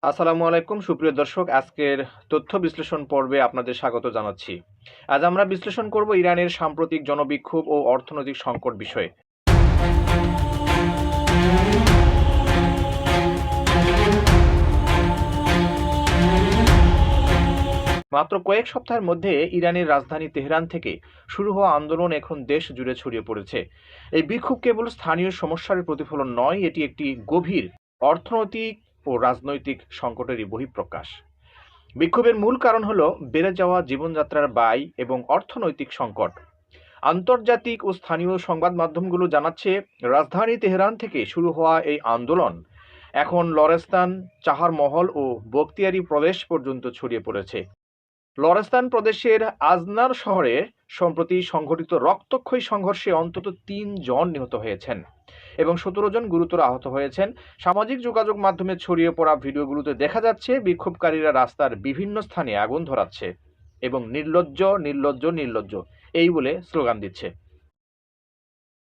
আসসালামু আলাইকুম সুপ্রিয় দর্শক, আজকের তথ্য বিশ্লেষণ পর্বে আপনাদের স্বাগত জানাচ্ছি। আজ আমরা বিশ্লেষণ করব ইরানের সাম্প্রতিক জনবিক্ষোভ ও অর্থনৈতিক সংকট বিষয়ে। মাত্র কয়েক সপ্তাহের মধ্যে ইরানের রাজধানী তেহরান থেকে শুরু হওয়া আন্দোলন এখন দেশ জুড়ে ছড়িয়ে পড়েছে। এই বিক্ষোভ কেবল স্থানীয় সমস্যার প্রতিফলন নয়, এটি একটি গভীর অর্থনৈতিক ও রাজনৈতিক সংকটেরই বহিঃপ্রকাশ। বিক্ষোভের মূল কারণ হলো বেড়ে যাওয়া জীবনযাত্রার ব্যয় এবং অর্থনৈতিক সংকট। আন্তর্জাতিক ও স্থানীয় সংবাদ মাধ্যমগুলো জানাচ্ছে, রাজধানী তেহরান থেকে শুরু হওয়া এই আন্দোলন এখন লরেস্তান, চাহার মহল ও বখতিয়ারি প্রদেশ পর্যন্ত ছড়িয়ে পড়েছে। লরেস্তান প্রদেশের আজনার শহরে সম্প্রতি সংঘটিত রক্তক্ষয়ী সংঘর্ষে অন্তত ৩ জন নিহত হয়েছেন এবং ১৭ জন গুরুতর আহত হয়েছেন। সামাজিক যোগাযোগ মাধ্যমে ছড়িয়ে পড়া ভিডিওগুলোতে দেখা যাচ্ছে বিক্ষোভকারীরা রাস্তার বিভিন্ন স্থানে আগুন ধরাচ্ছে এবং নির্লজ্জ নির্লজ্জ নির্লজ্জ এই বলে স্লোগান দিচ্ছে।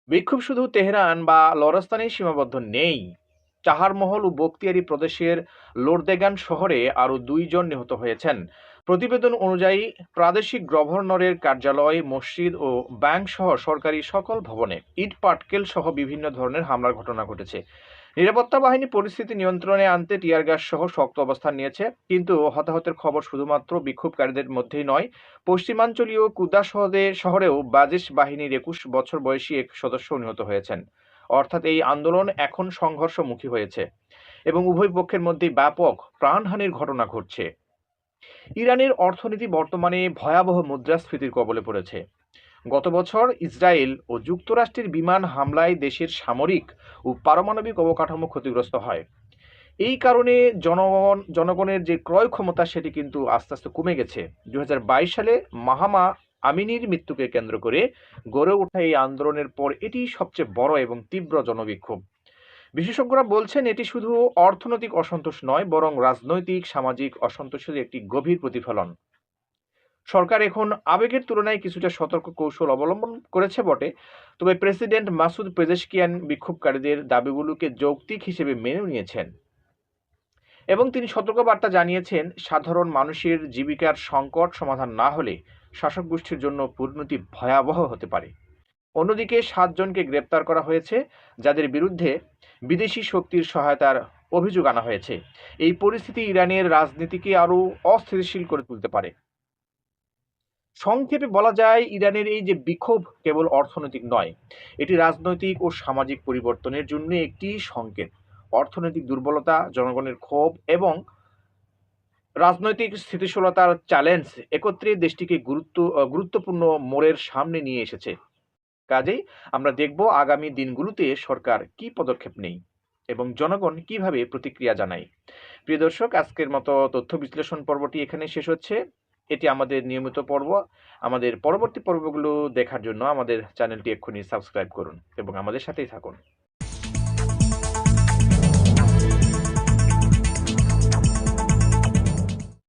বিক্ষোভ শুধু তেহরান বা লরস্তানেই সীমাবদ্ধ নেই। চাহারমহল ও বখতিয়ারি প্রদেশের লোরদেগান শহরে আরও ২ জন নিহত হয়েছেন। প্রতিবেদন অনুযায়ী প্রাদেশিক গভর্নরের কার্যালয়, মসজিদ ও ব্যাংক সহ সরকারি সকল ভবনে ইট পাটকেল সহ বিভিন্ন ধরনের হামলার ঘটনা ঘটেছে। নিরাপত্তা বাহিনী পরিস্থিতি নিয়ন্ত্রণে আনতে টিয়ার গ্যাস সহ শক্ত অবস্থান নিয়েছে, কিন্তু হতাহতের খবর শুধুমাত্র বিক্ষোভকারীদের মধ্যেই নয়। পশ্চিমাঞ্চলীয় কুদা শহরেও বাজিশ বাহিনীর ২১ বছর বয়সী এক সদস্য নিহত হয়েছেন। অর্থাৎ এই আন্দোলন এখন সংঘর্ষমুখী হয়েছে এবং উভয় পক্ষের মধ্যে ব্যাপক প্রাণহানির ঘটনা ঘটছে। ইরানের অর্থনীতি বর্তমানে ভয়াবহ মুদ্রাস্ফীতির কবলে পড়েছে। গত বছর ইসরায়েল ও যুক্তরাষ্ট্রের বিমান হামলায় দেশের সামরিক ও পারমাণবিক অবকাঠামো ক্ষতিগ্রস্ত হয়। এই কারণে জনগণের যে ক্রয় ক্ষমতা সেটি কিন্তু আস্তে আস্তে কমে গেছে। ২০২২ সালে মাহমা আমিনির মৃত্যুকে কেন্দ্র করে গড়ে ওঠা এই আন্দোলনের পর এটি সবচেয়ে বড় এবং তীব্র জনবিক্ষোভ। বিশেষজ্ঞরা বলছেন, এটি শুধু অর্থনৈতিক অসন্তোষ নয়, বরং রাজনৈতিক সামাজিক অসন্তোষের একটি গভীর প্রতিফলন। সরকার এখন আবেগের তুলনায় কিছুটা সতর্ক কৌশল অবলম্বন করেছে বটে, তবে প্রেসিডেন্ট মাসুদ পেজেশকিয়ান বিক্ষোভকারীদের দাবিগুলোকে যৌক্তিক হিসেবে মেনে নিয়েছেন এবং তিনি সতর্কবার্তা জানিয়েছেন, সাধারণ মানুষের জীবিকার সংকট সমাধান না হলে শাসক গোষ্ঠীর জন্য পরিণতি ভয়াবহ হতে পারে। অন্যদিকে ৭ জনকে গ্রেপ্তার করা হয়েছে, যাদের বিরুদ্ধে বিদেশি শক্তির সহায়তার অভিযোগ আনা হয়েছে। এই পরিস্থিতি ইরানের রাজনীতিকে আরও অস্থিতিশীল করে তুলতে পারে। সংক্ষেপে বলা যায়, ইরানের এই যে বিক্ষোভ কেবল অর্থনৈতিক নয়, এটি রাজনৈতিক ও সামাজিক পরিবর্তনের জন্য একটি সংকেত। অর্থনৈতিক দুর্বলতা, জনগণের ক্ষোভ এবং রাজনৈতিক স্থিতিশীলতার চ্যালেঞ্জ একত্রে দেশটিকে গুরুত্বপূর্ণ মোড়ের সামনে নিয়ে এসেছে। কাজেই আমরা দেখব আগামী দিনগুলোতে সরকার কি পদক্ষেপ নেয় এবং জনগণ কিভাবে প্রতিক্রিয়া জানায়। প্রিয় দর্শক, আজকের মতো তথ্য বিশ্লেষণ পর্বটি এখানে শেষ হচ্ছে। এটি আমাদের নিয়মিত পর্ব। আমাদের পরবর্তী পর্বগুলো দেখার জন্য আমাদের চ্যানেলটি এক্ষুনি সাবস্ক্রাইব করুন এবং আমাদের সাথেই থাকুন।